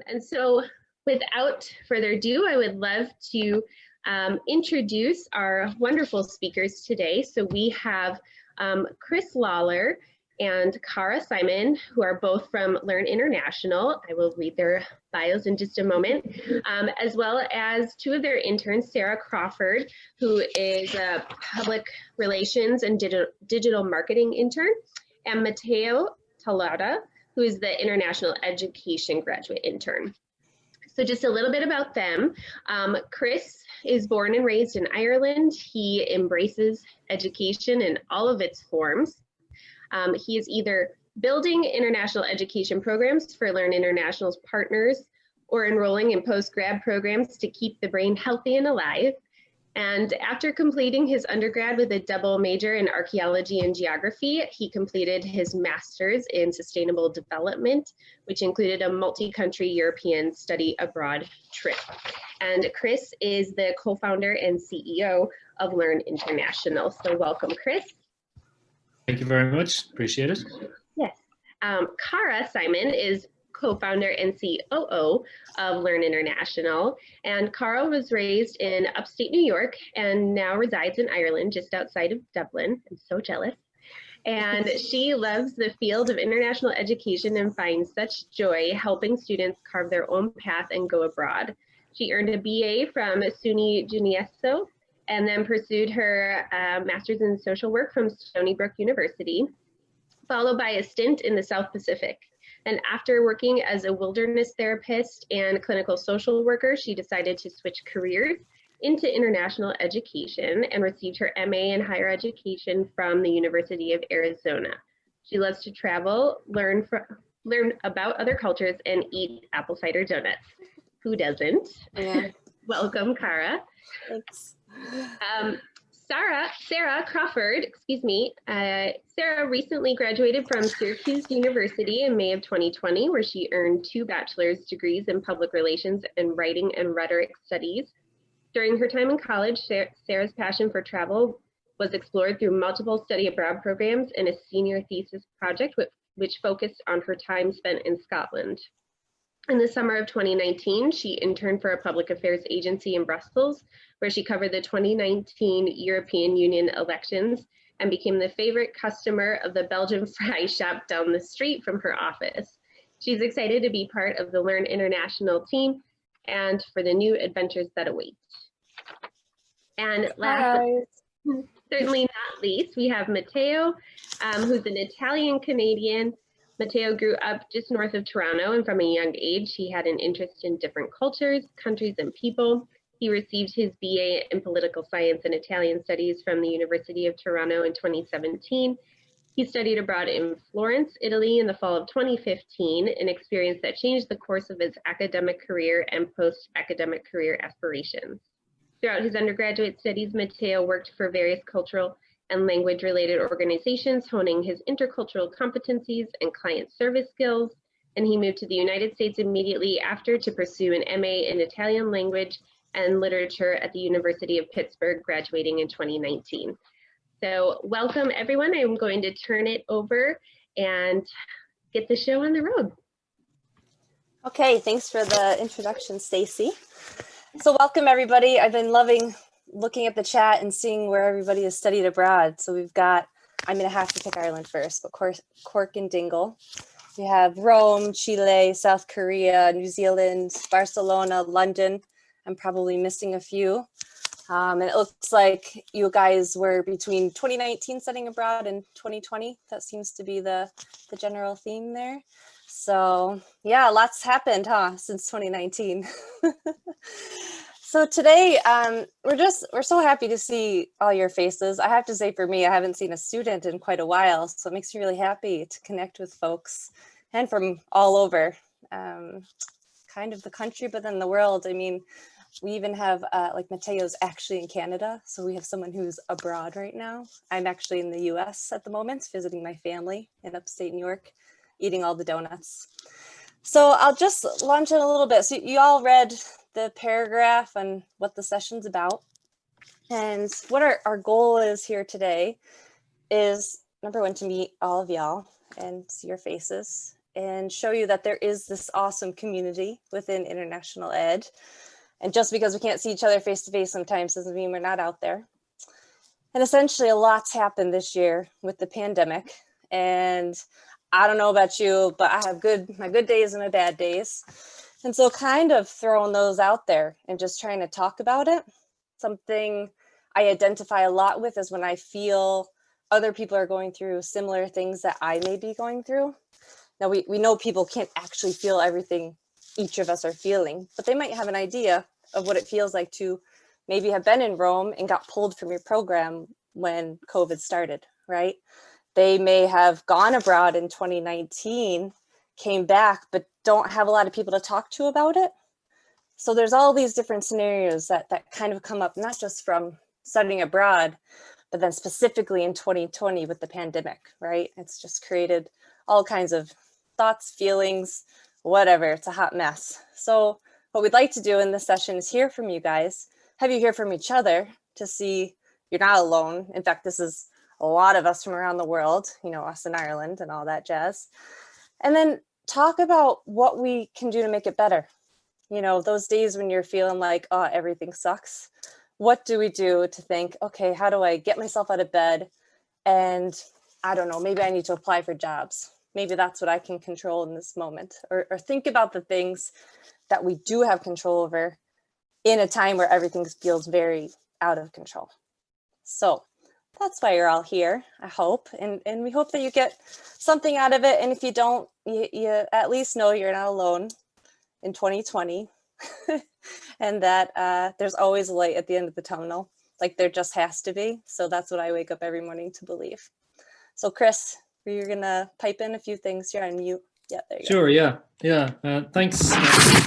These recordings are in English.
And so without further ado, I would love to introduce our wonderful speakers today. So we have Chris Lawler and Cara Simon, who are both from Learn International. I will read their bios in just a moment, as well as two of their interns, Sarah Crawford, who is a public relations and digital marketing intern, and Mateo Talada, who is the international education graduate intern. So just a little bit about them. Chris is born and raised in Ireland. He embraces education in all of its forms. He is either building international education programs for Learn International's partners or enrolling in post-grad programs to keep the brain healthy and alive. And after completing his undergrad with a double major in archaeology and geography, he completed his master's in sustainable development, which included a multi-country European study abroad trip. And Chris is the co-founder and CEO of Learn International. So welcome, Chris. Thank you very much. Appreciate it. Yes. Cara Simon is co-founder and COO of Learn International. And Cara was raised in upstate New York and now resides in Ireland, just outside of Dublin. I'm so jealous. And she loves the field of international education and finds such joy helping students carve their own path and go abroad. She earned a BA from SUNY Gineso and then pursued her master's in social work from Stony Brook University, followed by a stint in the South Pacific. And after working as a wilderness therapist and clinical social worker, she decided to switch careers into international education and received her MA in higher education from the University of Arizona. She loves to travel, learn about other cultures, and eat apple cider donuts. Who doesn't? Yeah. Welcome, Cara. Thanks. Sarah Crawford, Sarah recently graduated from Syracuse University in May of 2020, where she earned 2 bachelor's degrees in public relations and writing and rhetoric studies. During her time in college, Sarah's passion for travel was explored through multiple study abroad programs and a senior thesis project which focused on her time spent in Scotland. In the summer of 2019, she interned for a public affairs agency in Brussels, where she covered the 2019 European Union elections and became the favorite customer of the Belgian fry shop down the street from her office. She's excited to be part of the Learn International team and for the new adventures that await. And last, but certainly not least, we have Mateo, who's an Italian-Canadian. Mateo grew up just north of Toronto, and from a young age, he had an interest in different cultures, countries, and people. He received his BA in political science and Italian studies from the University of Toronto in 2017. He studied abroad in Florence, Italy in the fall of 2015, an experience that changed the course of his academic career and post-academic career aspirations. Throughout his undergraduate studies, Mateo worked for various cultural and language-related organizations, honing his intercultural competencies and client service skills. And he moved to the United States immediately after to pursue an MA in Italian language and literature at the University of Pittsburgh, graduating in 2019. So welcome, everyone. I'm going to turn it over and get the show on the road. Okay, thanks for the introduction, Stacy. So welcome, everybody. I've been loving looking at the chat and seeing where everybody has studied abroad. So we've got, I'm going to have to pick Ireland first, but Cork and Dingle. We have Rome, Chile, South Korea, New Zealand, Barcelona, London. I'm probably missing a few. And it looks like you guys were between 2019 studying abroad and 2020. That seems to be the general theme there. So yeah, lots happened, since 2019. So today, we're so happy to see all your faces. I have to say, for me, I haven't seen a student in quite a while, so it makes me really happy to connect with folks and from all over, kind of the country, but then the world. I mean, we even have, like Mateo's actually in Canada, so we have someone who's abroad right now. I'm actually in the US at the moment, visiting my family in upstate New York, eating all the donuts. So I'll just launch in a little bit. So you all read the paragraph and what the session's about. And what our goal is here today is, number one, to meet all of y'all and see your faces, and show you that there is this awesome community within international ed. And just because we can't see each other face to face sometimes doesn't mean we're not out there. And essentially a lot's happened this year with the pandemic. And I don't know about you, but I have my good days and my bad days. And so kind of throwing those out there and just trying to talk about it. Something I identify a lot with is when I feel other people are going through similar things that I may be going through. Now we know people can't actually feel everything each of us are feeling, but they might have an idea of what it feels like to maybe have been in Rome and got pulled from your program when COVID started, right? They may have gone abroad in 2019, came back, but don't have a lot of people to talk to about it. So there's all these different scenarios that kind of come up, not just from studying abroad, but then specifically in 2020 with the pandemic, right? It's just created all kinds of thoughts, feelings, whatever. It's a hot mess. So what we'd like to do in this session is hear from you guys, have you hear from each other to see you're not alone. In fact, this is a lot of us from around the world, you know, us in Ireland and all that jazz. And then talk about what we can do to make it better. You know, those days when you're feeling like, oh, everything sucks. What do we do to think, okay, how do I get myself out of bed? And I don't know, maybe I need to apply for jobs. Maybe that's what I can control in this moment. Or think about the things that we do have control over in a time where everything feels very out of control. So that's why you're all here, I hope. And we hope that you get something out of it. And if you don't, you at least know you're not alone in 2020 and that there's always a light at the end of the tunnel, like there just has to be. So that's what I wake up every morning to believe. So Chris, you're gonna pipe in a few things. You're on mute. Yeah, there you go. Sure, yeah. Thanks,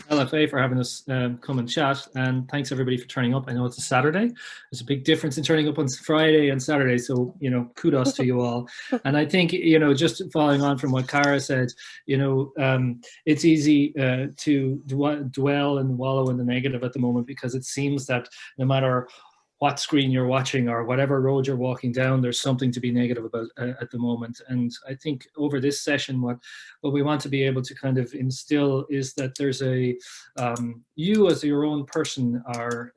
LFA, for having us come and chat, and thanks everybody for turning up. I know it's a Saturday. There's a big difference in turning up on Friday and Saturday, so, you know, kudos to you all. And I think, you know, just following on from what Cara said, you know, it's easy to dwell and wallow in the negative at the moment, because it seems that no matter what screen you're watching or whatever road you're walking down, there's something to be negative about at the moment. And I think over this session, what we want to be able to kind of instill is that there's a, you as your own person are,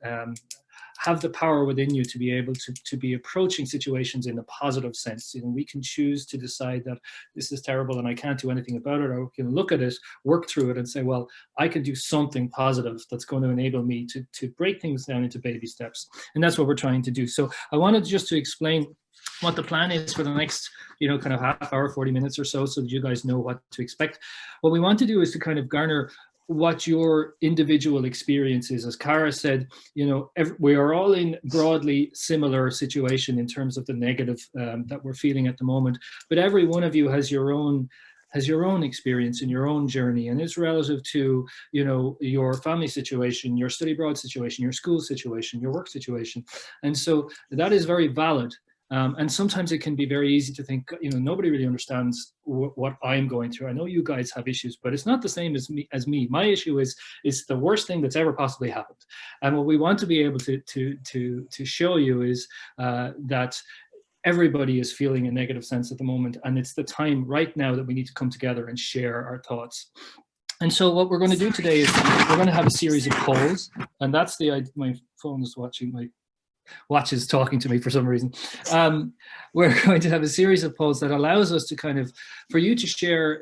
have the power within you to be able to be approaching situations in a positive sense. You know, we can choose to decide that this is terrible and I can't do anything about it, or we can look at it, work through it and say, well, I can do something positive that's going to enable me to break things down into baby steps. And that's what we're trying to do. So I wanted just to explain what the plan is for the next, you know, kind of half hour, 40 minutes or so that you guys know what to expect. What we want to do is to kind of garner what your individual experience is. As Cara said, you know, we are all in broadly similar situation in terms of the negative that we're feeling at the moment, but every one of you has your own experience and your own journey, and it's relative to, you know, your family situation, your study abroad situation, your school situation, your work situation. And so that is very valid. And sometimes it can be very easy to think, you know, nobody really understands what I'm going through. I know you guys have issues, but it's not the same as me. My issue is the worst thing that's ever possibly happened. And what we want to be able to show you is that everybody is feeling a negative sense at the moment. And it's the time right now that we need to come together and share our thoughts. And so what we're going to do today is we're going to have a series of polls. And that's my phone is watches talking to me for some reason. We're going to have a series of polls that allows us to kind of, for you to share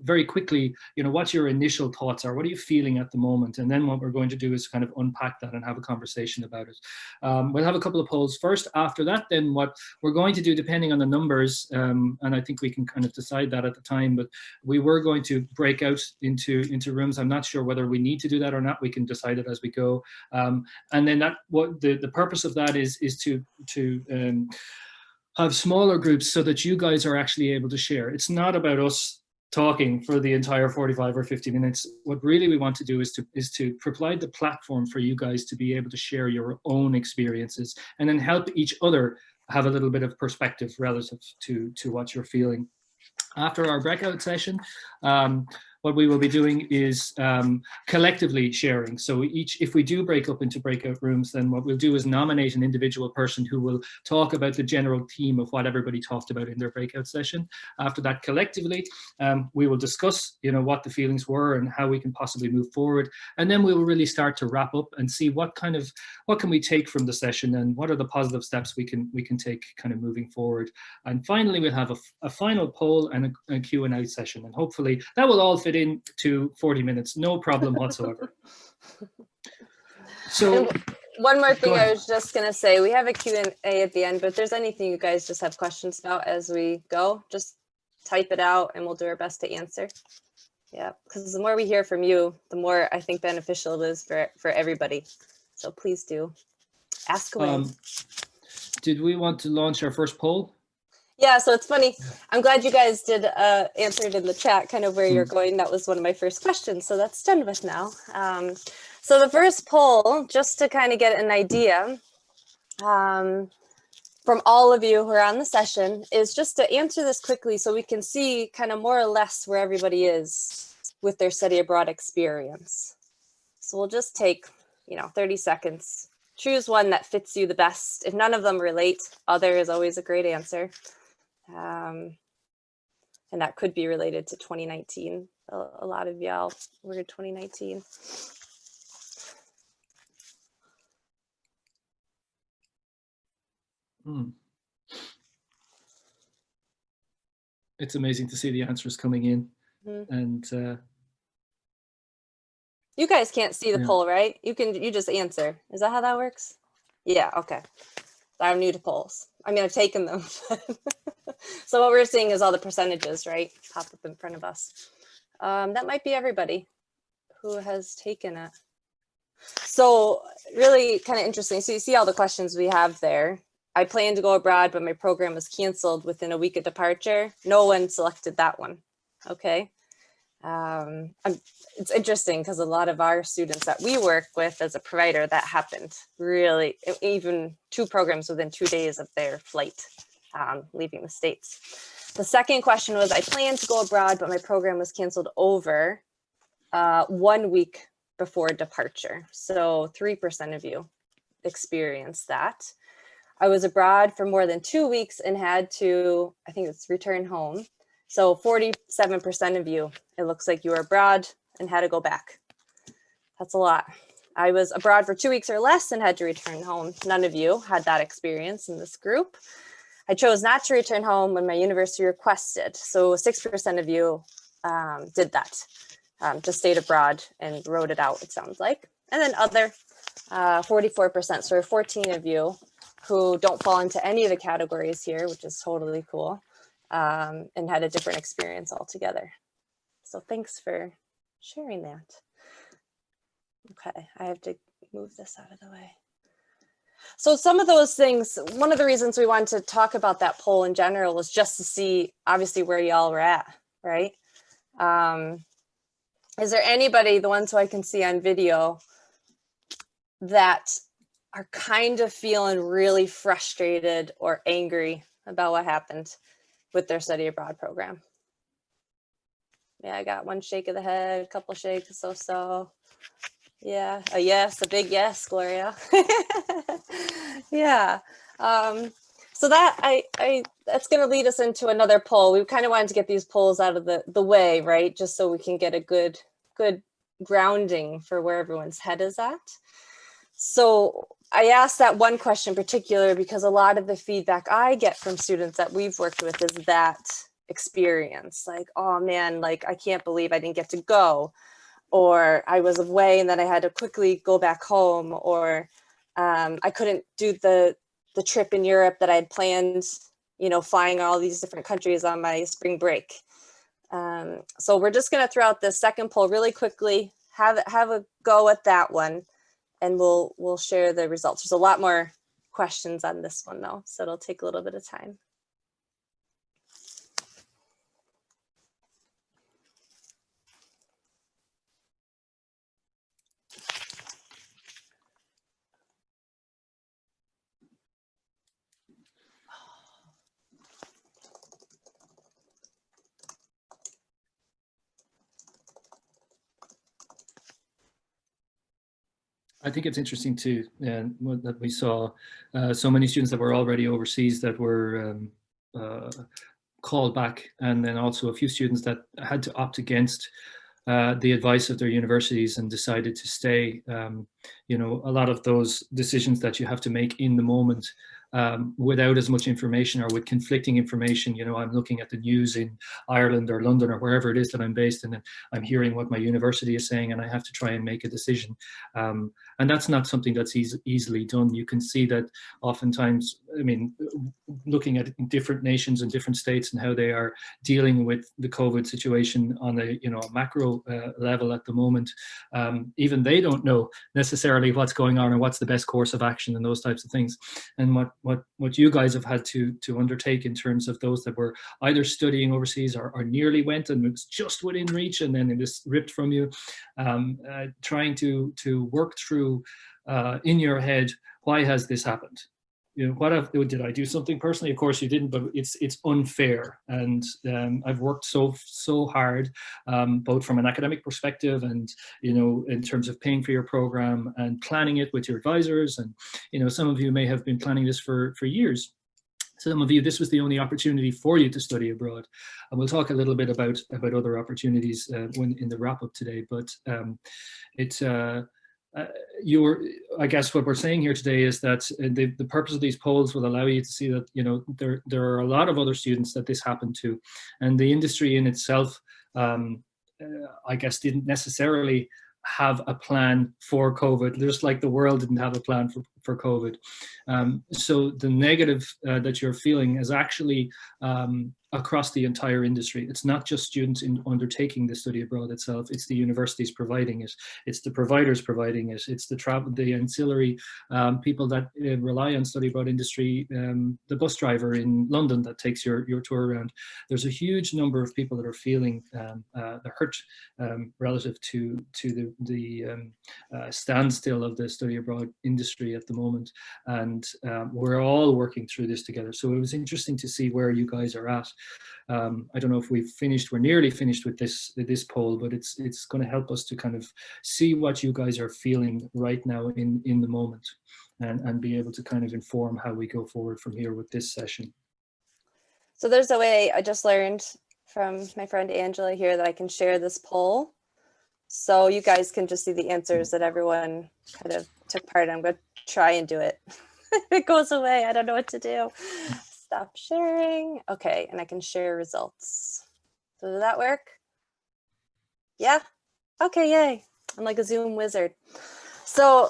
very quickly, you know, what your initial thoughts are, what are you feeling at the moment? And then what we're going to do is kind of unpack that and have a conversation about it. We'll have a couple of polls first. After that, then what we're going to do, depending on the numbers, and I think we can kind of decide that at the time, but we were going to break out into rooms. I'm not sure whether we need to do that or not. We can decide it as we go. And then the purpose of that is to have smaller groups so that you guys are actually able to share. It's not about us talking for the entire 45 or 50 minutes. What really we want to do is to provide the platform for you guys to be able to share your own experiences and then help each other have a little bit of perspective relative to what you're feeling. After our breakout session, what we will be doing is collectively sharing. So if we do break up into breakout rooms, then what we'll do is nominate an individual person who will talk about the general theme of what everybody talked about in their breakout session. After that, collectively, we will discuss, what the feelings were and how we can possibly move forward. And then we will really start to wrap up and see what can we take from the session and what are the positive steps we can take kind of moving forward. And finally, we'll have a final poll and a Q&A session. And hopefully that will all fit into 40 minutes, no problem whatsoever. So one more thing I was just going to say, we have a Q&A at the end, but if there's anything you guys just have questions about as we go, just type it out and we'll do our best to answer. Yeah, because the more we hear from you, the more I think beneficial it is for everybody. So please do ask away. Did we want to launch our first poll? Yeah, so it's funny. I'm glad you guys did answer it in the chat, kind of where you're going. That was one of my first questions. So that's done with now. So the first poll, just to kind of get an idea from all of you who are on the session, is just to answer this quickly so we can see kind of more or less where everybody is with their study abroad experience. So we'll just take, 30 seconds. Choose one that fits you the best. If none of them relate, other is always a great answer. And that could be related to 2019. A lot of y'all were in 2019. It's amazing to see the answers coming in. And you guys can't see the poll, right? You just answer. Is that how that works? Yeah, okay. I'm new to polls. I mean, I've taken them. So what we're seeing is all the percentages, right? Pop up in front of us. That might be everybody who has taken it. So really kind of interesting. So you see all the questions we have there. I plan to go abroad, but my program was canceled within a week of departure. No one selected that one. Okay. It's interesting because a lot of our students that we work with as a provider, that happened really, even 2 programs within 2 days of their flight leaving the States. The second question was, I planned to go abroad, but my program was canceled over 1 week before departure. So 3% of you experienced that. I was abroad for more than 2 weeks and had to, I think it's return home. So 47% of you, it looks like you were abroad and had to go back. That's a lot. I was abroad for 2 weeks or less and had to return home. None of you had that experience in this group. I chose not to return home when my university requested. So 6% of you did that, just stayed abroad and wrote it out, it sounds like. And then other, 44%, so 14 of you who don't fall into any of the categories here, which is totally cool. And had a different experience altogether. So thanks for sharing that. Okay, I have to move this out of the way. So some of those things, one of the reasons we wanted to talk about that poll in general was just to see, obviously, where y'all were at, right? Is there anybody, the ones who I can see on video, that are kind of feeling really frustrated or angry about what happened with their study abroad program? Yeah, I got one shake of the head, a couple shakes, so. Yeah, a yes, a big yes, Gloria. Yeah. So that that's going to lead us into another poll. We kind of wanted to get these polls out of the way, right? Just so we can get a good grounding for where everyone's head is at. So I asked that one question in particular because a lot of the feedback I get from students that we've worked with is that experience. Like, oh man, like I can't believe I didn't get to go. Or I was away and then I had to quickly go back home, or I couldn't do the trip in Europe that I had planned, flying all these different countries on my spring break. So we're just going to throw out the second poll really quickly, have a go at that one, and we'll share the results. There's a lot more questions on this one though, so it'll take a little bit of time. I think it's interesting too that we saw so many students that were already overseas that were called back, and then also a few students that had to opt against the advice of their universities and decided to stay. You know, a lot of those decisions that you have to make in the moment without as much information or with conflicting information. You know, I'm looking at the news in Ireland or London or wherever it is that I'm based, and then I'm hearing what my university is saying, and I have to try and make a decision. And that's not something that's easily done. You can see that oftentimes, I mean, looking at different nations and different states and how they are dealing with the COVID situation on a, you know, a macro level at the moment, even they don't know necessarily what's going on and what's the best course of action and those types of things. And what you guys have had to undertake in terms of those that were either studying overseas or nearly went and it's just within reach and then it is ripped from you, trying to work through in your head, why has this happened? You know, did I do something personally? Of course you didn't, but it's unfair. And I've worked so hard, both from an academic perspective and, you know, in terms of paying for your program and planning it with your advisors. And, you know, some of you may have been planning this for years. Some of you, this was the only opportunity for you to study abroad. And we'll talk a little bit about other opportunities when in the wrap up today. But it's I guess what we're saying here today is that the purpose of these polls will allow you to see that, you know, there are a lot of other students that this happened to, and the industry in itself, I guess, didn't necessarily have a plan for COVID, just like the world didn't have a plan for COVID. So the negative that you're feeling is actually across the entire industry. It's not just students in undertaking the study abroad itself, it's the universities providing it, it's the providers providing it, it's the ancillary people that rely on study abroad industry, the bus driver in London that takes your tour around. There's a huge number of people that are feeling the hurt relative to the standstill of the study abroad industry at the moment. And we're all working through this together. So it was interesting to see where you guys are at. I don't know if we've finished, we're nearly finished with this poll, but it's going to help us to kind of see what you guys are feeling right now in the moment, and be able to kind of inform how we go forward from here with this session. So there's a way I just learned from my friend Angela here that I can share this poll. So you guys can just see the answers that everyone kind of took part in. I'm going to try and do it. If it goes away, I don't know what to do. Stop sharing. Okay, and I can share results. So does that work? Yeah? Okay, yay. I'm like a Zoom wizard. So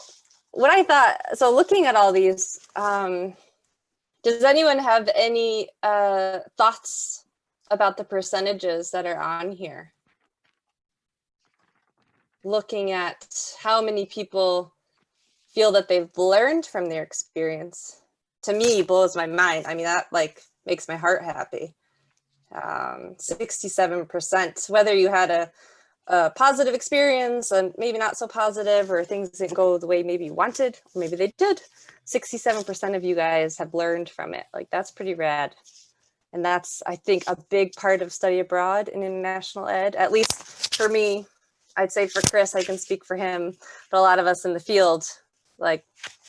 what I thought, so looking at all these, does anyone have any thoughts about the percentages that are on here? Looking at how many people feel that they've learned from their experience, to me blows my mind. I mean, that like makes my heart happy. 67%, whether you had a positive experience and maybe not so positive, or things didn't go the way maybe you wanted, or maybe they did. 67% of you guys have learned from it. Like, that's pretty rad. And that's, I think, a big part of study abroad in international ed, at least for me. I'd say for Chris, I can speak for him, but a lot of us in the field, like,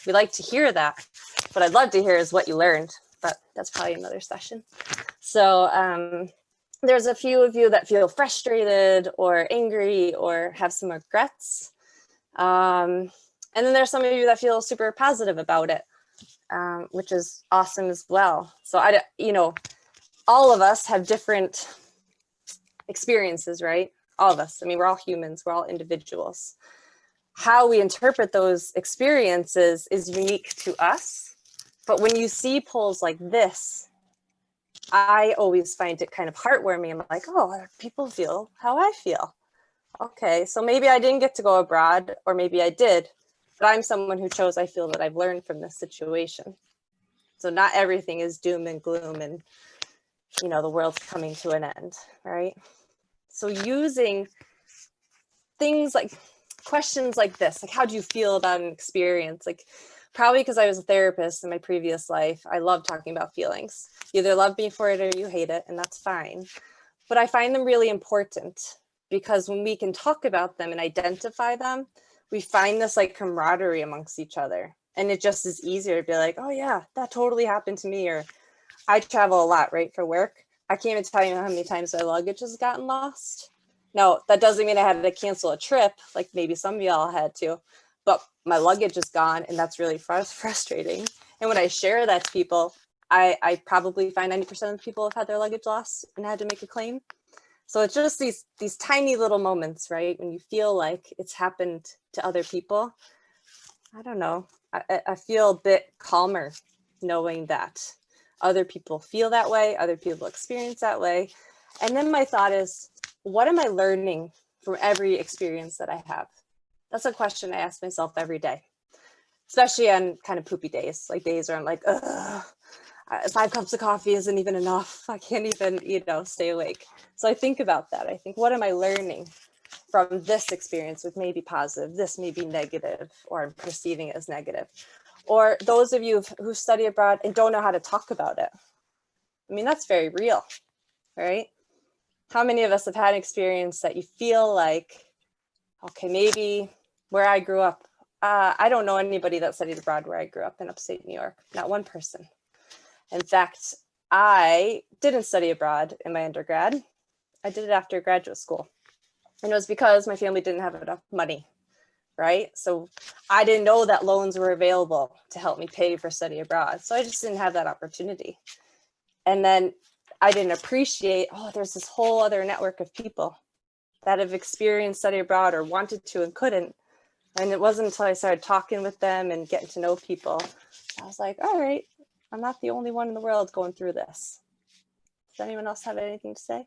we like to hear that. What I'd love to hear is what you learned, but that's probably another session. So there's a few of you that feel frustrated or angry or have some regrets. And then there's some of you that feel super positive about it, which is awesome as well. So all of us have different experiences, right? All of us. I mean, we're all humans, we're all individuals. How we interpret those experiences is unique to us. But when you see polls like this, I always find it kind of heartwarming. I'm like, oh, other people feel how I feel. Okay, so maybe I didn't get to go abroad, or maybe I did, but I'm someone who chose, I feel that I've learned from this situation. So not everything is doom and gloom and, you know, the world's coming to an end, right? So using things like questions like this, like, how do you feel about an experience? Like, probably because I was a therapist in my previous life, I love talking about feelings. You either love me for it or you hate it, and that's fine. But I find them really important, because when we can talk about them and identify them, we find this like camaraderie amongst each other. And it just is easier to be like, oh yeah, that totally happened to me. Or I travel a lot, right, for work. I can't even tell you how many times my luggage has gotten lost. No, that doesn't mean I had to cancel a trip, like maybe some of y'all had to, but my luggage is gone, and that's really frustrating. And when I share that to people, I probably find 90% of the people have had their luggage lost and had to make a claim. So it's just these tiny little moments, right? When you feel like it's happened to other people. I don't know. I feel a bit calmer knowing that other people feel that way, other people experience that way. And then my thought is, what am I learning from every experience that I have? That's a question I ask myself every day, especially on kind of poopy days, like days where I'm like, ugh, 5 cups of coffee isn't even enough. I can't even, stay awake. So I think about that. I think, what am I learning from this experience, with maybe positive, this may be negative, or I'm perceiving it as negative? Or those of you who study abroad and don't know how to talk about it. I mean, that's very real, right? How many of us have had an experience that you feel like, okay, maybe where I grew up, I don't know anybody that studied abroad where I grew up in upstate New York, not one person. In fact, I didn't study abroad in my undergrad. I did it after graduate school. And it was because my family didn't have enough money, right? So I didn't know that loans were available to help me pay for study abroad. So I just didn't have that opportunity. And then I didn't appreciate, there's this whole other network of people that have experienced study abroad or wanted to and couldn't. And it wasn't until I started talking with them and getting to know people, I was like, all right, I'm not the only one in the world going through this. Does anyone else have anything to say?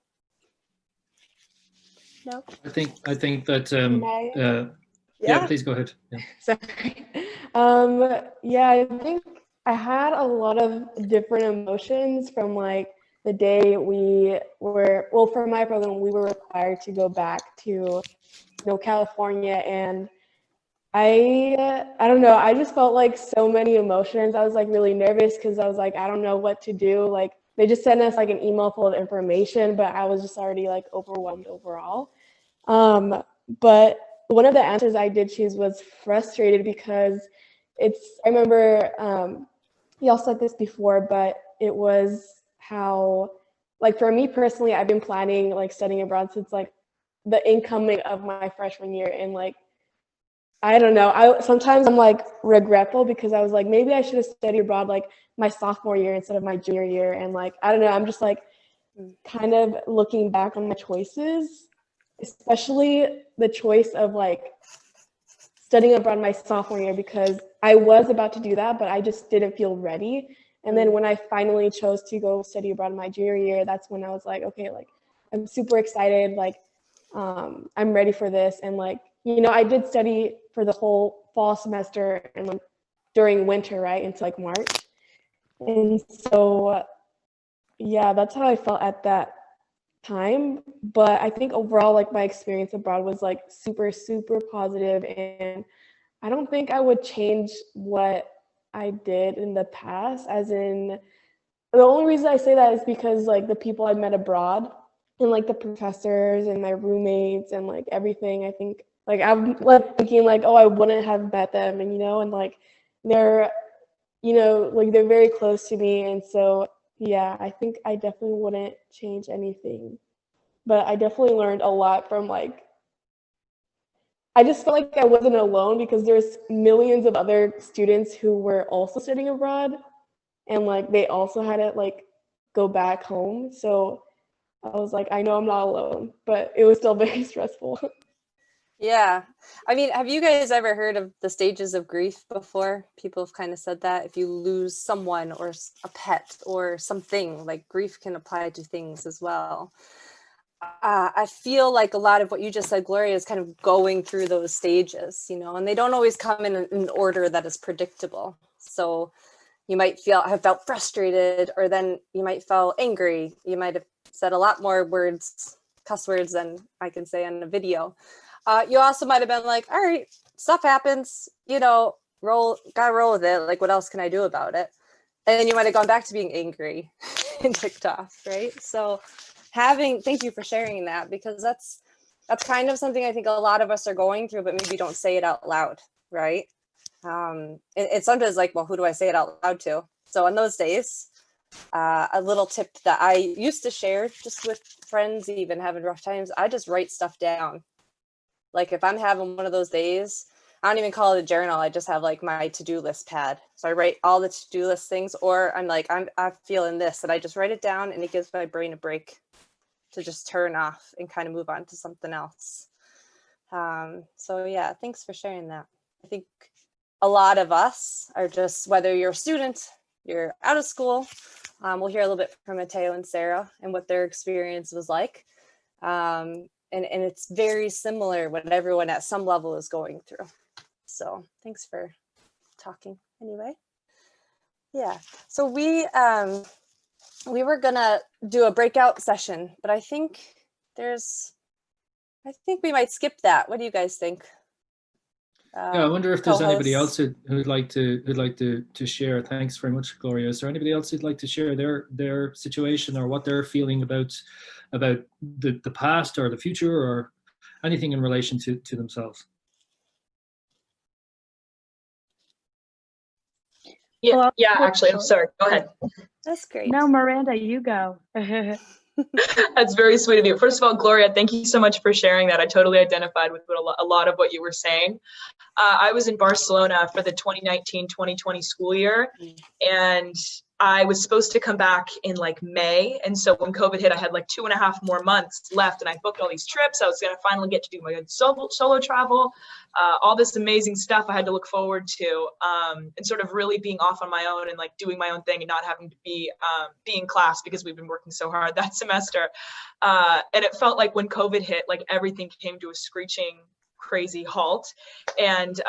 No? I think that Yeah. please go ahead. Yeah. Sorry. Yeah, I think I had a lot of different emotions from like the day for my program, we were required to go back to, California, and I don't know, I just felt like so many emotions. I was like really nervous because I was like, I don't know what to do. Like they just sent us like an email full of information, but I was just already like overwhelmed overall. But one of the answers I did choose was frustrated because I remember y'all said this before, but it was how, like for me personally, I've been planning like studying abroad since like the incoming of my freshman year, and like I don't know. Sometimes I'm like regretful because I was like, maybe I should have studied abroad like my sophomore year instead of my junior year. And like, I don't know, I'm just like kind of looking back on my choices, especially the choice of like studying abroad my sophomore year, because I was about to do that, but I just didn't feel ready. And then when I finally chose to go study abroad in my junior year, that's when I was like, okay, like I'm super excited. Like, I'm ready for this. And like, I did study for the whole fall semester and like during winter, right, until like March. And so, yeah, that's how I felt at that time. But I think overall, like my experience abroad was like super, super positive. And I don't think I would change what I did in the past, as in, the only reason I say that is because like the people I met abroad and like the professors and my roommates and like everything, I think like I'm like thinking like, oh, I wouldn't have met them, and and like they're like they're very close to me, and so yeah, I think I definitely wouldn't change anything. But I definitely learned a lot from like, I just felt like I wasn't alone because there's millions of other students who were also studying abroad, and like they also had to like go back home. So I was like, I know I'm not alone, but it was still very stressful. Yeah. I mean, have you guys ever heard of the stages of grief before? People have kind of said that if you lose someone or a pet or something, like grief can apply to things as well. I feel like a lot of what you just said, Gloria, is kind of going through those stages, and they don't always come in an order that is predictable. So you might have felt frustrated, or then you might feel angry. You might have said a lot more cuss words than I can say on a video. You also might have been like, all right, stuff happens, gotta roll with it. Like, what else can I do about it? And then you might have gone back to being angry and ticked off, right? So thank you for sharing that, because that's that's kind of something I think a lot of us are going through, but maybe don't say it out loud, right? It's sometimes like, well, who do I say it out loud to? So on those days, a little tip that I used to share just with friends, even having rough times, I just write stuff down. Like if I'm having one of those days, I don't even call it a journal. I just have like my to-do list pad. So I write all the to-do list things, or I'm like, I'm feeling this, and I just write it down, and it gives my brain a break to just turn off and kind of move on to something else. So yeah, thanks for sharing that. I think a lot of us are just, whether you're a student, you're out of school, we'll hear a little bit from Mateo and Sarah and what their experience was like. And it's very similar what everyone at some level is going through. So thanks for talking anyway. Yeah, so we were gonna do a breakout session, but I think we might skip that. What do you guys think? Yeah, I wonder if there's anybody else Co-hosts? who'd like to share. Thanks very much, Gloria. Is there anybody else who'd like to share their situation or what they're feeling about the past or the future or anything in relation to themselves? Yeah, Well, yeah, actually, I'm sorry. Go ahead. That's great. No, Miranda, you go. That's very sweet of you. First of all, Gloria, thank you so much for sharing that. I totally identified with a lot of what you were saying. I was in Barcelona for the 2019-2020 school year, and I was supposed to come back in like May. And so when COVID hit, I had like 2.5 more months left, and I booked all these trips. I was going to finally get to do my own solo travel, all this amazing stuff I had to look forward to, and sort of really being off on my own and like doing my own thing and not having to be in class because we've been working so hard that semester. And it felt like when COVID hit, like everything came to a screeching crazy halt, and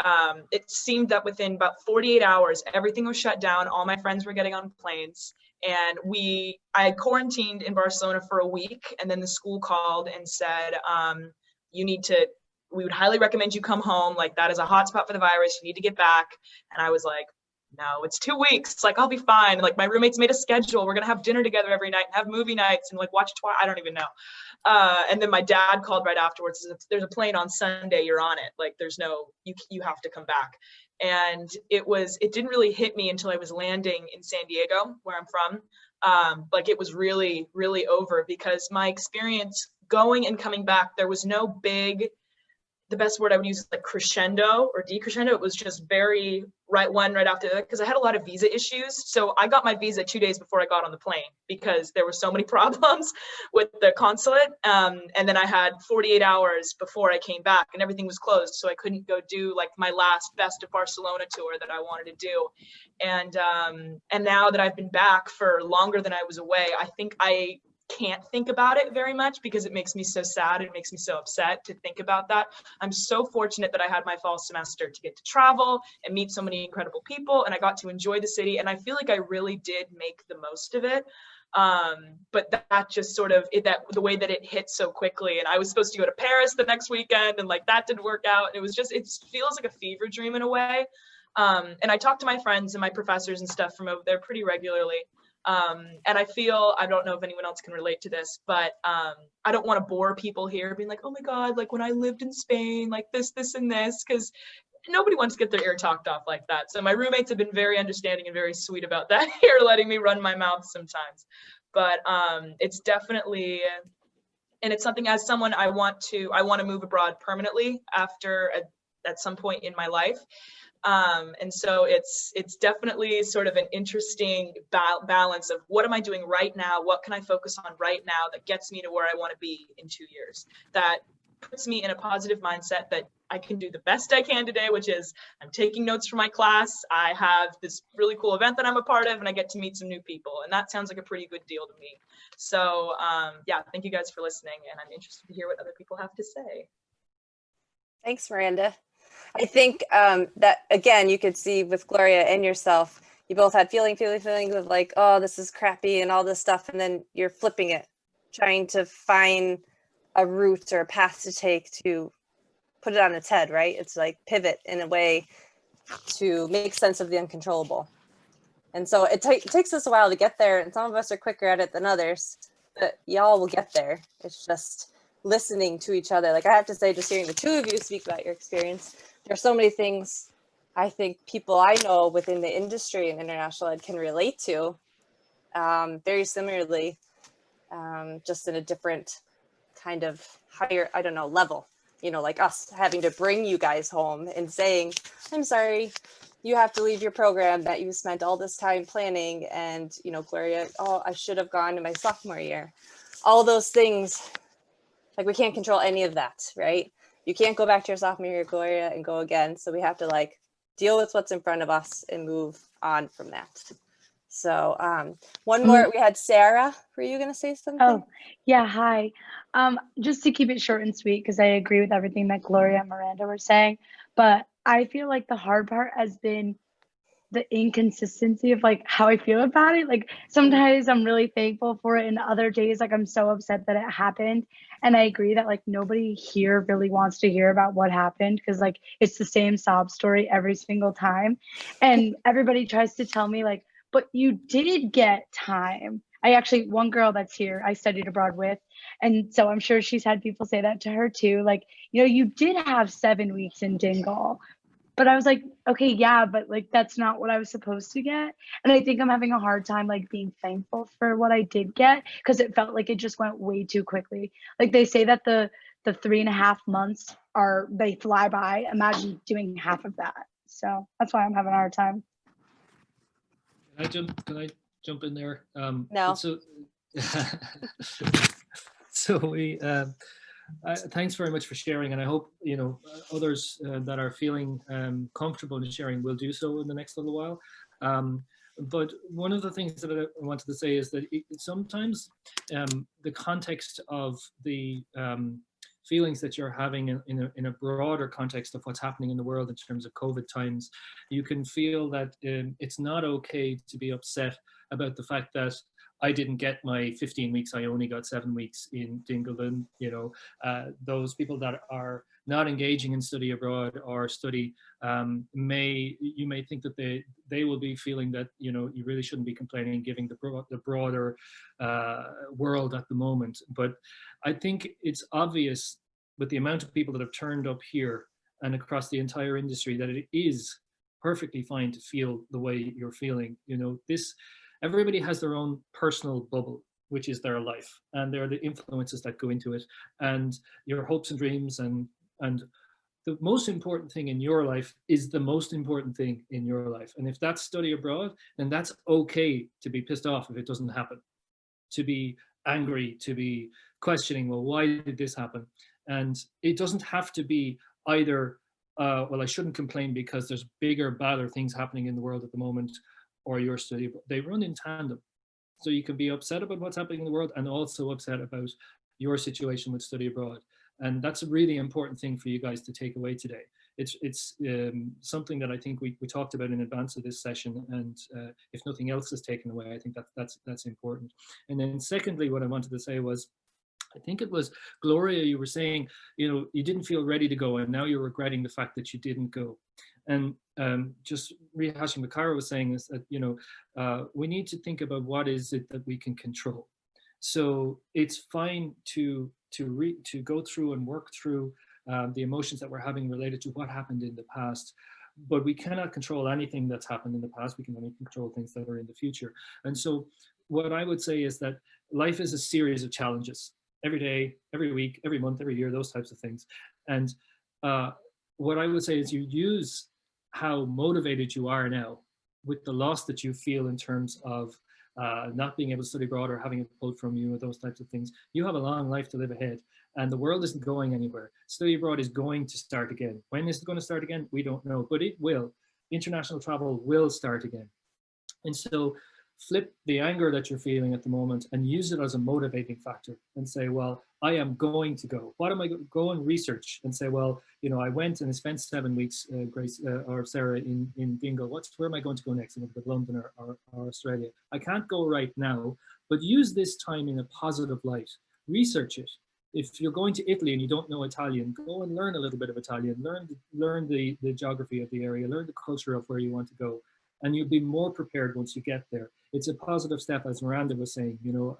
it seemed that within about 48 hours everything was shut down. All my friends were getting on planes, and I had quarantined in Barcelona for a week, and then the school called and said, we would highly recommend you come home, like that is a hotspot for the virus, you need to get back. And I was like, no, it's 2 weeks, like I'll be fine. Like my roommates made a schedule, we're gonna have dinner together every night and have movie nights and like watch I don't even know. And then my dad called right afterwards, there's a plane on Sunday, you're on it, like there's no, you have to come back. And it didn't really hit me until I was landing in San Diego, where I'm from. Like it was really, really over, because my experience going and coming back, there was no big, the best word I would use is like crescendo or decrescendo. It was just very one right after that, because I had a lot of visa issues. So I got my visa 2 days before I got on the plane because there were so many problems with the consulate. And then I had 48 hours before I came back and everything was closed. So I couldn't go do like my last Best of Barcelona tour that I wanted to do. And now that I've been back for longer than I was away, I think I can't think about it very much because it makes me so sad. It makes me so upset to think about that. I'm so fortunate that I had my fall semester to get to travel and meet so many incredible people, and I got to enjoy the city, and I feel like I really did make the most of it. But that just sort of the way that it hit so quickly, and I was supposed to go to Paris the next weekend, and like that didn't work out. It feels like a fever dream in a way. And I talk to my friends and my professors and stuff from over there pretty regularly. And I don't know if anyone else can relate to this, but I don't want to bore people here being like, oh my God, like when I lived in Spain, like this, and this, because nobody wants to get their ear talked off like that. So my roommates have been very understanding and very sweet about that here, letting me run my mouth sometimes. But it's definitely, and it's something, as someone, I want to move abroad permanently at some point in my life. And so it's definitely sort of an interesting balance of what am I doing right now? What can I focus on right now that gets me to where I want to be in 2 years? That puts me in a positive mindset that I can do the best I can today, which is I'm taking notes for my class. I have this really cool event that I'm a part of, and I get to meet some new people. And that sounds like a pretty good deal to me. So yeah, thank you guys for listening. And I'm interested to hear what other people have to say. Thanks, Miranda. I think that, again, you could see with Gloria and yourself, you both had feelings of like, oh, this is crappy and all this stuff. And then you're flipping it, trying to find a route or a path to take to put it on its head, right? It's like pivot in a way to make sense of the uncontrollable. And so it takes us a while to get there. And some of us are quicker at it than others, but y'all will get there. It's just listening to each other. Like I have to say, just hearing the two of you speak about your experience, there's so many things I think people I know within the industry and international ed can relate to very similarly, just in a different kind of higher, I don't know, level, you know, like us having to bring you guys home and saying, I'm sorry, you have to leave your program that you spent all this time planning. And, you know, Gloria, oh, I should have gone to my sophomore year. All those things, like we can't control any of that, right? You can't go back to your sophomore year, Gloria, and go again. So we have to like deal with what's in front of us and move on from that. So one more, we had Sarah. Were you going to say something? Oh, yeah. Hi. Just to keep it short and sweet, because I agree with everything that Gloria and Miranda were saying, but I feel like the hard part has been the inconsistency of like how I feel about it. Like sometimes I'm really thankful for it, and other days like I'm so upset that it happened. And I agree that like nobody here really wants to hear about what happened, because like it's the same sob story every single time. And everybody tries to tell me like, but you did get time. I actually, one girl that's here, I studied abroad with. And so I'm sure she's had people say that to her too. Like, you know, you did have 7 weeks in Dingle. But I was like, okay, yeah, but like, that's not what I was supposed to get. And I think I'm having a hard time like being thankful for what I did get, because it felt like it just went way too quickly. Like they say that the 3.5 months they fly by. Imagine doing half of that. So that's why I'm having a hard time. Can I jump in there? No. So we thanks very much for sharing, and I hope you know others that are feeling comfortable in sharing will do so in the next little while. But one of the things that I wanted to say is that sometimes the context of the feelings that you're having in a broader context of what's happening in the world in terms of COVID times, you can feel that it's not okay to be upset about the fact that I didn't get my 15 weeks, I only got 7 weeks in Dingleton. You know, those people that are not engaging in study abroad or study, you may think that they will be feeling that, you know, you really shouldn't be complaining, giving the broader world at the moment. But I think it's obvious with the amount of people that have turned up here and across the entire industry that it is perfectly fine to feel the way you're feeling. You know, everybody has their own personal bubble, which is their life, and there are the influences that go into it, and your hopes and dreams, and the most important thing in your life is the most important thing in your life. And if that's study abroad, then that's okay to be pissed off if it doesn't happen, to be angry, to be questioning, well, why did this happen? And it doesn't have to be either, well, I shouldn't complain because there's bigger, badder things happening in the world at the moment, or your study. They run in tandem. So you can be upset about what's happening in the world and also upset about your situation with study abroad. And that's a really important thing for you guys to take away today. It's something that I think we talked about in advance of this session, and if nothing else is taken away, I think that's important. And then secondly, what I wanted to say was, I think it was Gloria, you were saying, you know, you didn't feel ready to go, and now you're regretting the fact that you didn't go. And just rehashing what Cara was saying is that, you know, we need to think about what is it that we can control. So it's fine to go through and work through the emotions that we're having related to what happened in the past, but we cannot control anything that's happened in the past. We can only control things that are in the future. And so what I would say is that life is a series of challenges, every day, every week, every month, every year, those types of things. And what I would say is you use how motivated you are now with the loss that you feel in terms of not being able to study abroad or having it pulled from you or those types of things. You have a long life to live ahead, and the world isn't going anywhere. Study abroad is going to start again. When is it going to start again? We don't know, but it will. International travel will start again. And so flip the anger that you're feeling at the moment and use it as a motivating factor and say, well, I am going to go. What am I go and research and say, well, you know, I went and I spent 7 weeks, Grace or Sarah, in Dingle. Where am I going to go next? I'm going to go to London or Australia. I can't go right now, but use this time in a positive light. Research it. If you're going to Italy and you don't know Italian, go and learn a little bit of Italian. Learn the geography of the area. Learn the culture of where you want to go. and you'll be more prepared once you get there. It's a positive step, as Miranda was saying. You know,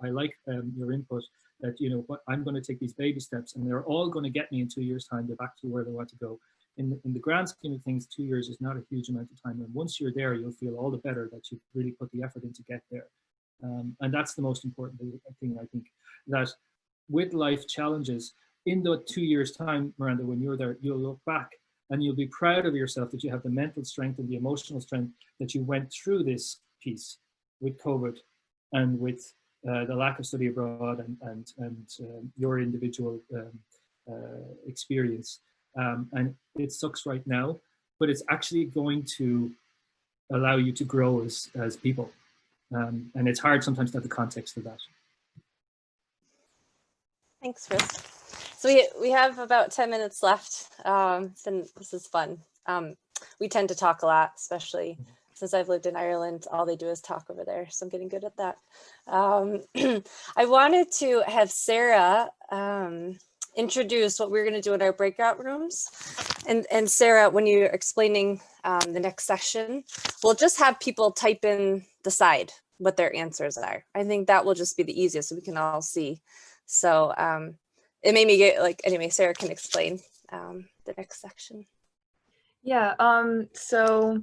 I like your input that, you know, what I'm going to take these baby steps, and they're all going to get me in 2 years' time. They're back to where they want to go. In the grand scheme of things, 2 years is not a huge amount of time. And once you're there, you'll feel all the better that you've really put the effort in to get there. And that's the most important thing, I think, that with life challenges, in the 2 years' time, Miranda, when you're there, you'll look back and you'll be proud of yourself that you have the mental strength and the emotional strength that you went through this piece with COVID and with the lack of study abroad and your individual experience. And it sucks right now, but it's actually going to allow you to grow as people. And it's hard sometimes to have the context of that. Thanks, Chris. So we have about 10 minutes left. This is fun. We tend to talk a lot, especially since I've lived in Ireland. All they do is talk over there, so I'm getting good at that. I wanted to have Sarah introduce what we're going to do in our breakout rooms. And Sarah, when you're explaining the next session, we'll just have people type in the side what their answers are. I think that will just be the easiest so we can all see. So it made me get like, anyway, Sarah can explain the next section. Yeah, so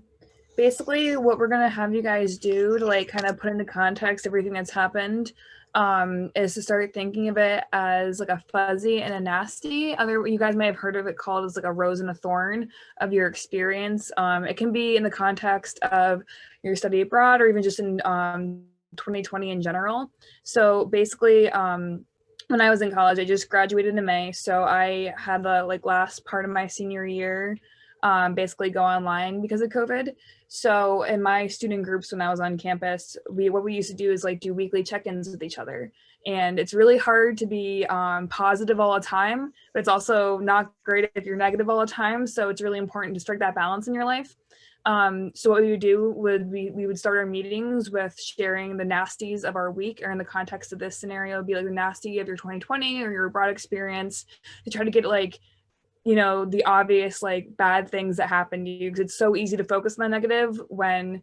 basically what we're gonna have you guys do to like kind of put into context everything that's happened is to start thinking of it as like a fuzzy and a nasty. You guys may have heard of it called as like a rose and a thorn of your experience. It can be in the context of your study abroad or even just in 2020 in general. So basically, when I was in college, I just graduated in May. So I had the like last part of my senior year basically go online because of COVID. So in my student groups when I was on campus, what we used to do is like do weekly check-ins with each other. And it's really hard to be positive all the time, but it's also not great if you're negative all the time. So it's really important to strike that balance in your life. So what we would do would we would start our meetings with sharing the nasties of our week, or in the context of this scenario, it'd be like the nasty of your 2020 or your abroad experience, to try to get like, you know, the obvious like bad things that happen to you, because it's so easy to focus on the negative when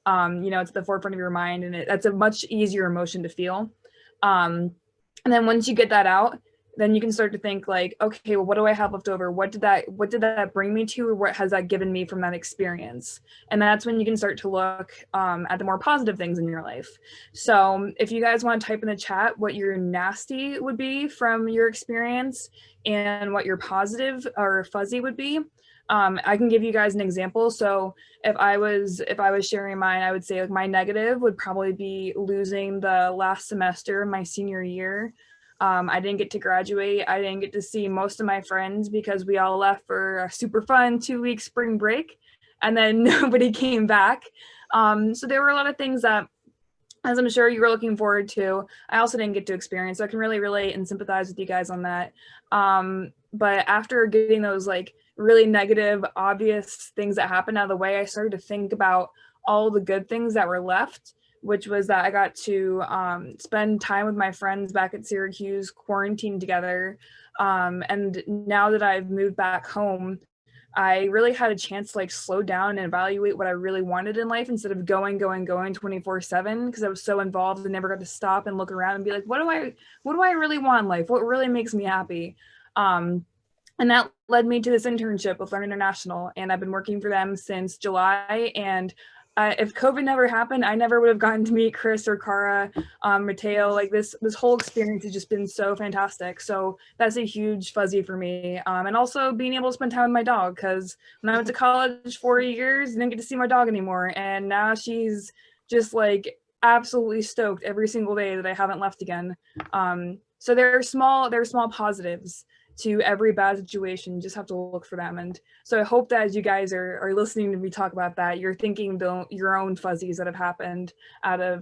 you know, it's at the forefront of your mind, and that's a much easier emotion to feel. And then once you get that out, then you can start to think like, okay, well, what do I have left over? What did that bring me to, or what has that given me from that experience? And that's when you can start to look at the more positive things in your life. So if you guys want to type in the chat what your nasty would be from your experience and what your positive or fuzzy would be, I can give you guys an example. So if I was sharing mine, I would say like my negative would probably be losing the last semester of my senior year. I didn't get to graduate. I didn't get to see most of my friends because we all left for a super fun 2-week spring break, and then nobody came back. So there were a lot of things that, as I'm sure you were looking forward to, I also didn't get to experience. So I can really relate and sympathize with you guys on that. But after getting those like really negative, obvious things that happened out of the way, I started to think about all the good things that were left, which was that I got to spend time with my friends back at Syracuse, quarantined together. And now that I've moved back home, I really had a chance to like slow down and evaluate what I really wanted in life instead of going 24/7, because I was so involved and never got to stop and look around and be like, what do I really want in life? What really makes me happy? And that led me to this internship with Learn International, and I've been working for them since July. And if COVID never happened, I never would have gotten to meet Chris or Cara, Mateo. Like this whole experience has just been so fantastic. So that's a huge fuzzy for me. And also being able to spend time with my dog, because when I went to college 4 years, I didn't get to see my dog anymore. And now she's just like absolutely stoked every single day that I haven't left again. So there are small positives to every bad situation. You just have to look for them. And so I hope that as you guys are listening to me talk about that, you're thinking your own fuzzies that have happened out of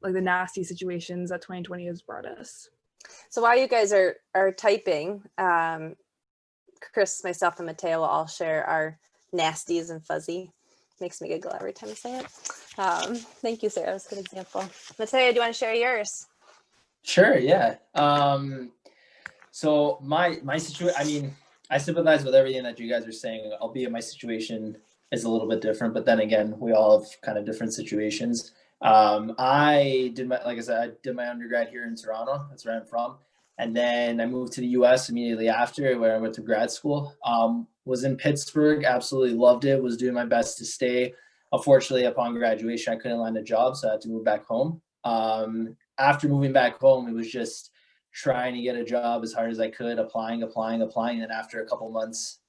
like the nasty situations that 2020 has brought us. So while you guys are typing, Chris, myself, and Mateo will all share our nasties and fuzzy. Makes me giggle every time I say it. Thank you, Sarah. That's a good example. Mateo, do you want to share yours? Sure, yeah. So my situation, I mean, I sympathize with everything that you guys are saying, albeit my situation is a little bit different, but then again, we all have kind of different situations. I did like I said, I did my undergrad here in Toronto. That's where I'm from. And then I moved to the US immediately after, where I went to grad school. Was in Pittsburgh, absolutely loved it, was doing my best to stay. Unfortunately, upon graduation, I couldn't land a job, so I had to move back home. After moving back home, it was just trying to get a job as hard as I could, applying. And after a couple months,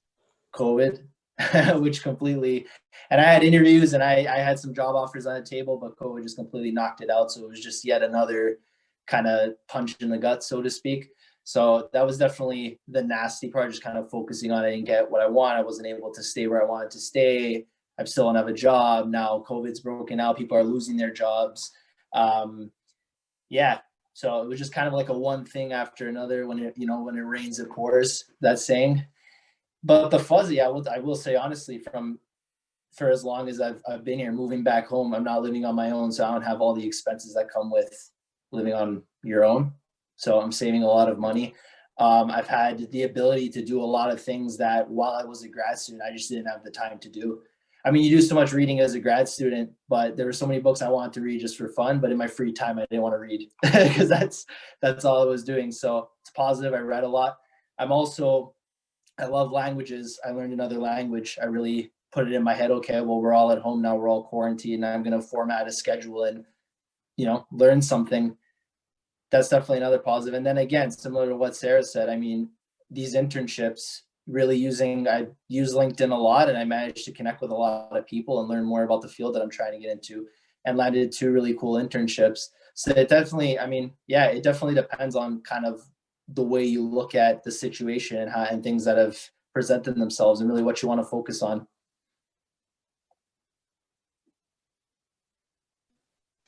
COVID, which completely, and I had interviews and I had some job offers on the table, but COVID just completely knocked it out. So it was just yet another kind of punch in the gut, so to speak. So that was definitely the nasty part, just kind of focusing on it and get what I want. I wasn't able to stay where I wanted to stay. I still don't have a job. Now COVID's broken out. People are losing their jobs. Yeah. So it was just kind of like a one thing after another. When it, when it rains, it pours, that saying. But the fuzzy, I will say honestly, for as long as I've been here, moving back home, I'm not living on my own. So I don't have all the expenses that come with living on your own. So I'm saving a lot of money. I've had the ability to do a lot of things that while I was a grad student, I just didn't have the time to do. I mean, you do so much reading as a grad student, but there were so many books I wanted to read just for fun. But in my free time, I didn't want to read because that's all I was doing. So it's positive. I read a lot. I love languages. I learned another language. I really put it in my head. Okay, well, we're all at home now. We're all quarantined. I'm going to format a schedule and, learn something. That's definitely another positive. And then again, similar to what Sarah said, I mean, these internships, I use LinkedIn a lot, and I managed to connect with a lot of people and learn more about the field that I'm trying to get into, and landed 2 really cool internships. So it definitely, it definitely depends on kind of the way you look at the situation and things that have presented themselves and really what you want to focus on.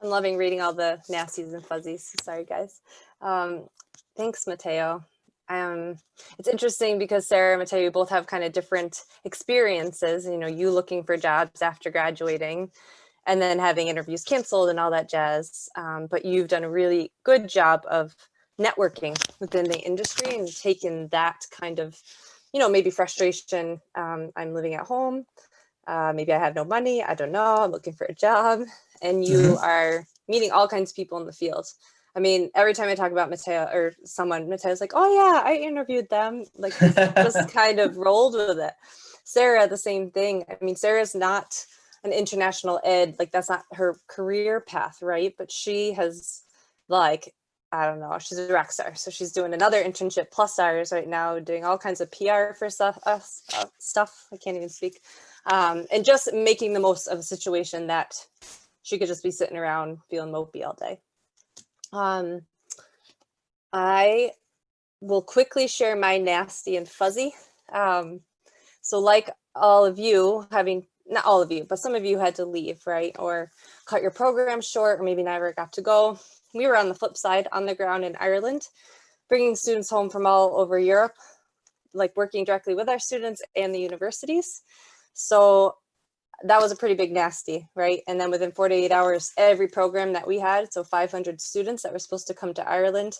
I'm loving reading all the nasties and fuzzies. Sorry, guys. Thanks, Mateo. It's interesting because Sarah and Mateo, you both have kind of different experiences, you looking for jobs after graduating and then having interviews canceled and all that jazz. But you've done a really good job of networking within the industry and taken that kind of, maybe frustration. I'm living at home. Maybe I have no money. I don't know. I'm looking for a job. And you are meeting all kinds of people in the field. I mean, every time I talk about Mateo or someone, Mateo's like, oh yeah, I interviewed them. Like he's just kind of rolled with it. Sarah, the same thing. I mean, Sarah's not an international ed, like that's not her career path, right? But she has I don't know, she's a rock star. So she's doing another internship plus ours right now, doing all kinds of PR for stuff. I can't even speak. And just making the most of a situation that she could just be sitting around feeling mopey all day. I will quickly share my nasty and fuzzy. So like all of you not all of you, but some of you had to leave, right? Or cut your program short, or maybe never got to go. We were on the flip side, on the ground in Ireland, bringing students home from all over Europe, like working directly with our students and the universities. So that was a pretty big nasty, right? And then within 48 hours, every program that we had, so 500 students that were supposed to come to Ireland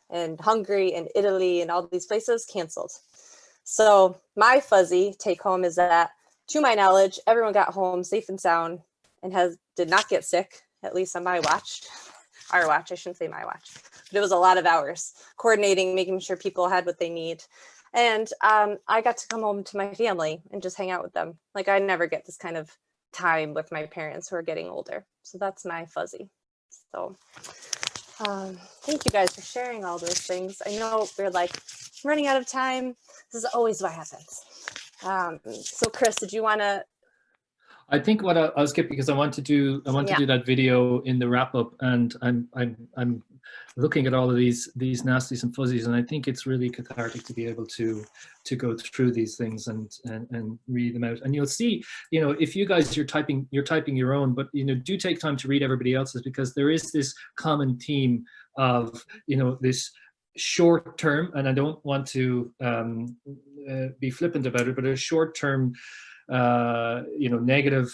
and Hungary and Italy and all these places, canceled. So my fuzzy take home is that, to my knowledge, everyone got home safe and sound and did not get sick, at least on my watch. Our watch, I shouldn't say my watch, but it was a lot of hours coordinating, making sure people had what they need. And I got to come home to my family and just hang out with them. Like I never get this kind of time with my parents who are getting older. So that's my fuzzy. So thank you guys for sharing all those things. I know we're running out of time. This is always what happens. So Chris, did you want to? I think what I'll skip because I want to do that video in the wrap up, and I'm looking at all of these nasties and fuzzies, and I think it's really cathartic to be able to go through these things and read them out. And you'll see, if you guys you're typing your own, but do take time to read everybody else's, because there is this common theme of this short term, and I don't want to be flippant about it, but a short term negative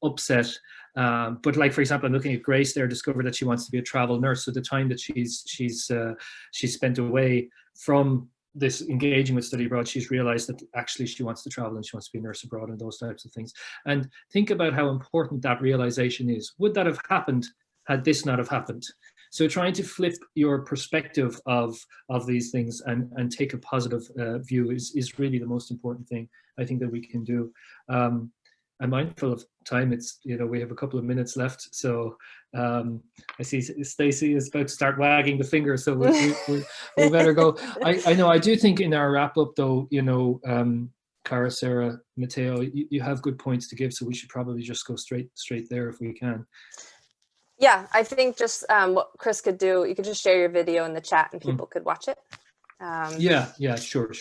upset. But like, for example, I'm looking at Grace there, discovered that she wants to be a travel nurse. So the time that she's spent away from this engaging with study abroad, she's realized that actually she wants to travel and she wants to be a nurse abroad and those types of things. And think about how important that realization is. Would that have happened had this not have happened? So trying to flip your perspective of these things and take a positive view is really the most important thing I think that we can do. I'm mindful of time. It's, we have a couple of minutes left. So I see Stacey is about to start wagging the finger. So we better go. I know, I do think in our wrap up though, Cara, Sarah, Matteo, you have good points to give. So we should probably just go straight there if we can. Yeah, I think just what Chris could do, you could just share your video in the chat and people could watch it. Yeah, sure.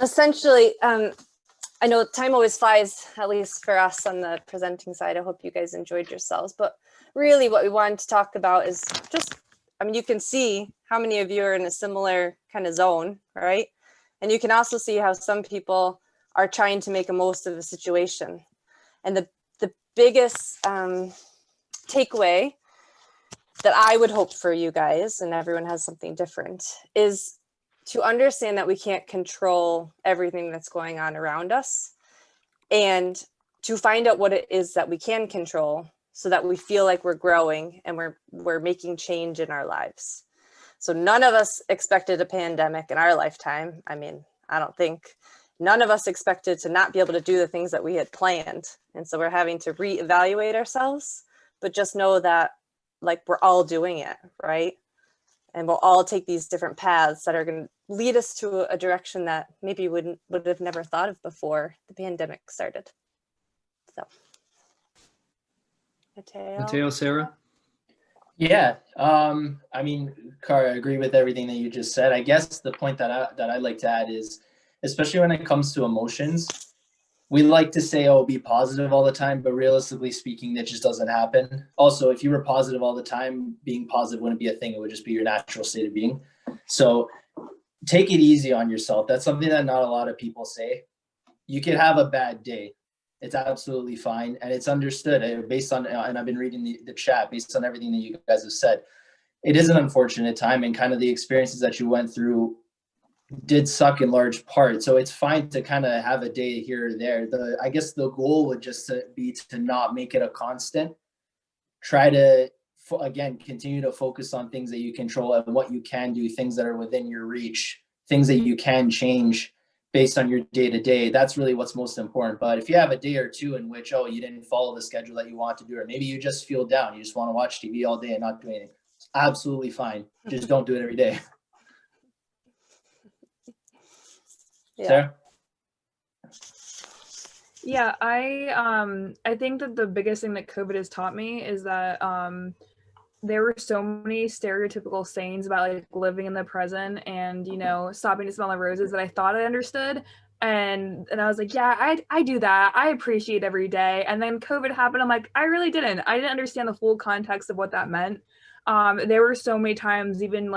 Essentially, I know time always flies, at least for us on the presenting side. I hope you guys enjoyed yourselves. But really what we wanted to talk about is just, you can see how many of you are in a similar kind of zone, right? And you can also see how some people are trying to make the most of the situation. And the biggest takeaway that I would hope for you guys, and everyone has something different, is to understand that we can't control everything that's going on around us, and to find out what it is that we can control so that we feel like we're growing and we're making change in our lives. So none of us expected a pandemic in our lifetime. I don't think none of us expected to not be able to do the things that we had planned. And so we're having to reevaluate ourselves, but just know that we're all doing it, right? And we'll all take these different paths that are going to lead us to a direction that maybe would have never thought of before the pandemic started. So, Matteo, Sarah? Yeah, Cara, I agree with everything that you just said. I guess the point that I'd like to add is, especially when it comes to emotions, we like to say, oh, be positive all the time, but realistically speaking, that just doesn't happen. Also, if you were positive all the time, being positive wouldn't be a thing. It would just be your natural state of being. So take it easy on yourself. That's something that not a lot of people say. You could have a bad day. It's absolutely fine. And it's understood based on, and I've been reading the chat, based on everything that you guys have said. It is an unfortunate time, and kind of the experiences that you went through did suck in large part. So it's fine to kind of have a day here or there. I guess the goal would just be to not make it a constant. Try to, again, continue to focus on things that you control and what you can do, things that are within your reach, things that you can change based on your day-to-day. That's really what's most important. But if you have a day or two in which, you didn't follow the schedule that you want to do, or maybe you just feel down, you just want to watch TV all day and not do anything, absolutely fine. Just don't do it every day. Yeah. Sarah? Yeah, I think that the biggest thing that COVID has taught me is that there were so many stereotypical sayings about living in the present and stopping to smell the roses that I thought I understood, and I was like, yeah, I do that. I appreciate every day. And then COVID happened. I'm like, I really didn't. I didn't understand the full context of what that meant. There were so many times, even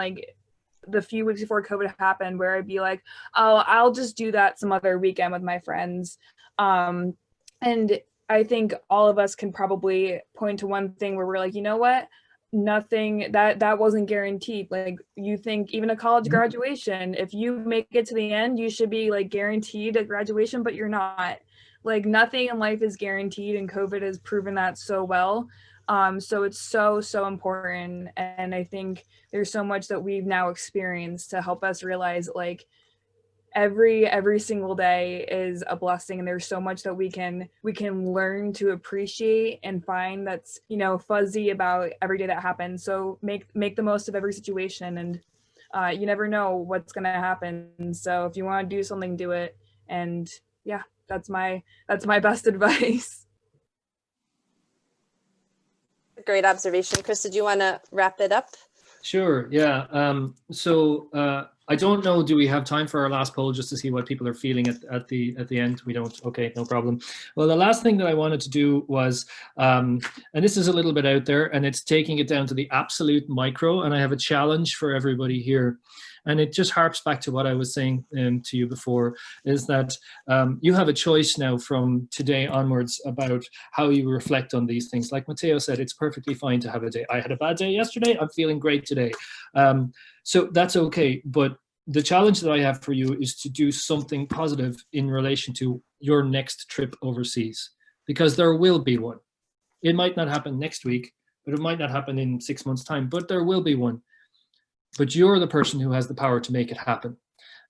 the few weeks before COVID happened, where I'd be like, oh, I'll just do that some other weekend with my friends. And I think all of us can probably point to one thing where we're like, you know what? Nothing that wasn't guaranteed. You think even a college graduation, if you make it to the end, you should be guaranteed a graduation, but you're not. Nothing in life is guaranteed, and COVID has proven that so well. So it's so important, and I think there's so much that we've now experienced to help us realize every single day is a blessing, and there's so much that we can learn to appreciate and find that's fuzzy about every day that happens. So make the most of every situation, and you never know what's gonna happen. So if you want to do something, do it. And yeah, that's my best advice. Great observation. Chris, did you want to wrap it up? Sure, yeah. I don't know, do we have time for our last poll just to see what people are feeling at the end? We don't? Okay, no problem. Well, the last thing that I wanted to do was, and this is a little bit out there, and it's taking it down to the absolute micro, and I have a challenge for everybody here. And it just harps back to what I was saying to you before, is that you have a choice now from today onwards about how you reflect on these things. Like Matteo said, it's perfectly fine to have a day. I had a bad day yesterday. I'm feeling great today. So that's okay. But the challenge that I have for you is to do something positive in relation to your next trip overseas, because there will be one. It might not happen next week, but it might not happen in 6 months' time, but there will be one. But you're the person who has the power to make it happen.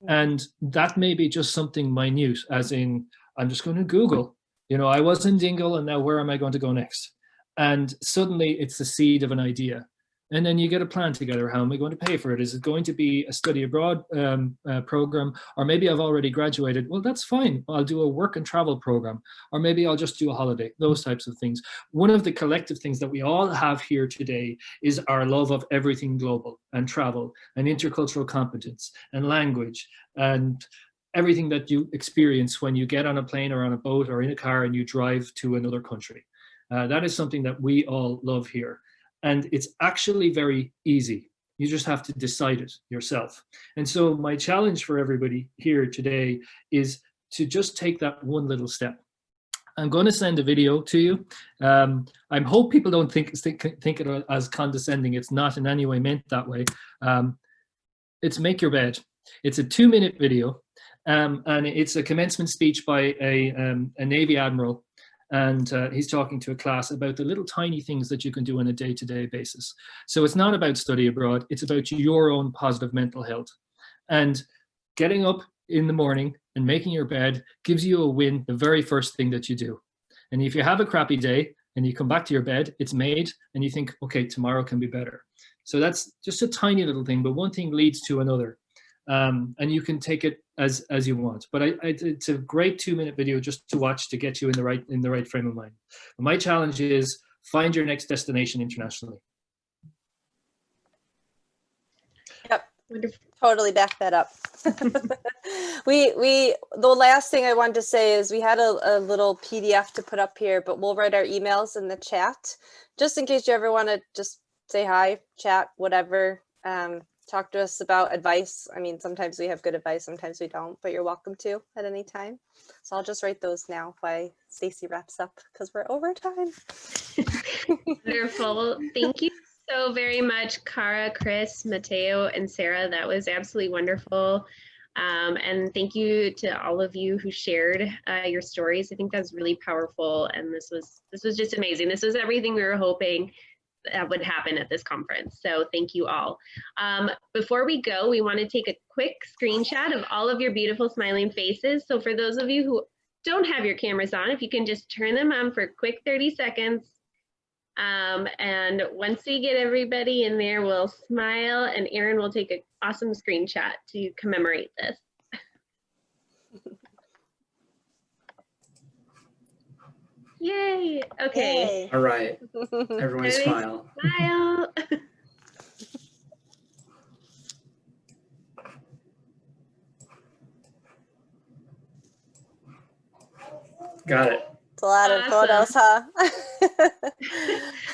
And that may be just something minute, as in, I'm just going to Google, I was in Dingle and now where am I going to go next? And suddenly it's the seed of an idea. And then you get a plan together. How am I going to pay for it? Is it going to be a study abroad program? Or maybe I've already graduated. Well, that's fine. I'll do a work and travel program. Or maybe I'll just do a holiday, those types of things. One of the collective things that we all have here today is our love of everything global and travel and intercultural competence and language and everything that you experience when you get on a plane or on a boat or in a car and you drive to another country. That is something that we all love here. And it's actually very easy. You just have to decide it yourself. And so my challenge for everybody here today is to just take that one little step. I'm going to send a video to you. I hope people don't think it as condescending. It's not in any way meant that way. It's Make Your Bed. It's a 2-minute video. And it's a commencement speech by a Navy Admiral. And he's talking to a class about the little tiny things that you can do on a day-to-day basis. So it's not about study abroad, it's about your own positive mental health. And getting up in the morning and making your bed gives you a win the very first thing that you do. And if you have a crappy day and you come back to your bed, it's made, and you think, okay, tomorrow can be better. So that's just a tiny little thing, but one thing leads to another. And you can take it as you want. But it's a great 2-minute video just to watch to get you in the right frame of mind. But my challenge is find your next destination internationally. Yep, totally back that up. The last thing I wanted to say is we had a little PDF to put up here, but we'll write our emails in the chat just in case you ever want to just say hi, chat, whatever. Talk to us about advice. I mean, sometimes we have good advice, sometimes we don't, but you're welcome to at any time. So I'll just write those now while Stacy wraps up because we're over time. Wonderful. Thank you so very much, Cara, Chris, Mateo, and Sarah. That was absolutely wonderful. And thank you to all of you who shared your stories. I think that's really powerful. And this was just amazing. This was everything we were hoping that would happen at this conference. So thank you all. Before we go, we want to take a quick screenshot of all of your beautiful smiling faces. So for those of you who don't have your cameras on, if you can just turn them on for a quick 30 seconds. And once we get everybody in there, we'll smile and Erin will take an awesome screenshot to commemorate this. Yay. Okay. Yay. All right. Everyone smile. Smile. Got it. It's a lot of photos, huh?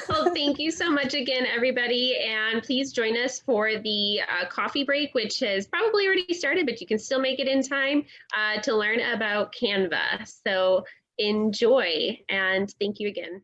Well, thank you so much again, everybody. And please join us for the coffee break, which has probably already started, but you can still make it in time to learn about Canva. So enjoy, and thank you again.